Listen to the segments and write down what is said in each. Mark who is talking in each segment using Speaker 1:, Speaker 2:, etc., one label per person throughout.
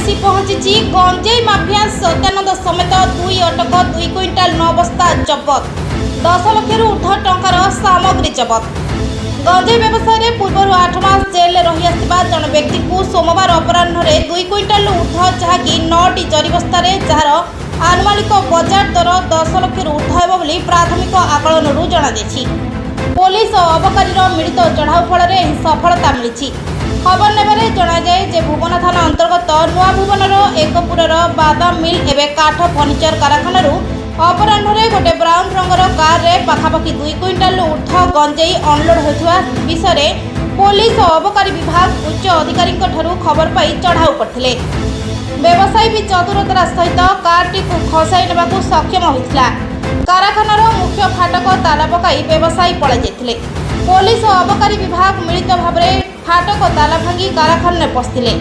Speaker 1: आसी पहुंची गंजेई माफिया सत्यानंद समेत 2 अटक 2 क्विंटाल 9 बस्ता जबत 10 लाख ऊर्ध्व टंकार सामग्री जबत। गंजेई व्यवसाय पूर्व 8 मास जेल रही आसवा जन व्यक्ति को सोमवार अपराह 2 क्विंटाल ऊर्ध्व जहाँकि 9टी जरीबस्ता जार आनुमानिक बजार दर 10 लाख ऊर्ध्व हेब बोली प्राथमिक आकलन जनाई। पुलिस और अबकारी मिलित चढ़ाऊ फल सफलता मिली। खबर ने जनाए जे भुवन थाना अंतर्गत नुआ भुवनर एकपुर बादाम मिल एवं काठ फर्निचर कारखाना अपराह गोटे ब्राउन रंगर कार रे पाखापाखि 2 क्विंटाल ऊर्ध्व गंजेई अनलोड होता विषय पुलिस और अबकारी विभाग उच्च अधिकारी खबर पाई चढ़ाऊ करते। व्यवसायी भी चतुरतार सहित कारटी को खसाई नेबाकू सक्षम होता। कारखानार मुख्य फाटक ताला पकाई व्यवसायी पलाई जाते। पुलिस और अबकारी विभाग मिलित भाव फाटक ताला भांगी कारखाना पशिले।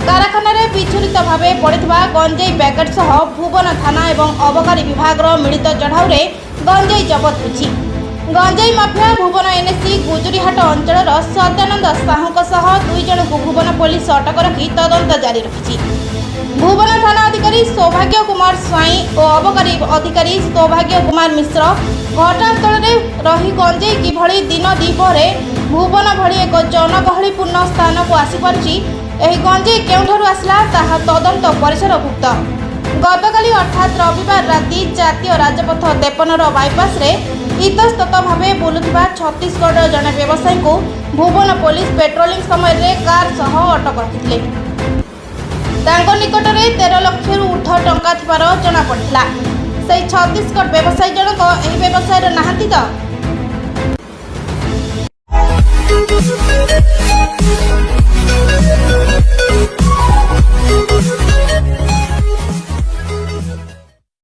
Speaker 1: कारखाना विचलित भाव पड़ा गंजेई पैकेट सह भुवन थाना और अबकारी विभाग मिलित चढ़ाऊ गंजेई जबत होछि। गंजेई माफिया भुवन एनएसी गुजुरीहाट अंचल सत्यानंद साहू 2 जन को भुवन पुलिस अटक रखी तदंत जारी रखी। भुवन थाना अधिकारी सौभाग्य कुमार स्वाई और अबकारी अधिकारी सौभाग्य कुमार मिश्र घटनास्थल रही गंजेई किभली दिन द्विपहरे भुवन भली एक जनगहलीपूर्ण स्थान को आसीपारी गंजेई केउठारु आसला ताहा तदंत परिसरभुक्त। गतकाली अर्थात रविवार राति जातीय राजपथ 53 बाईपास रे इतस्तत भाव बुलुथिबा छत्तीसगढ़ जड़े व्यवसायी को भुवन पुलिस पेट्रोलिंग समय कार सह अटक रखिथिले। निकट में 13 लाख ऊर्ध्व टंका थिबार जनापड़ा। से छत्तीसगढ़ व्यवसायी जनक व्यवसाय नहांती तो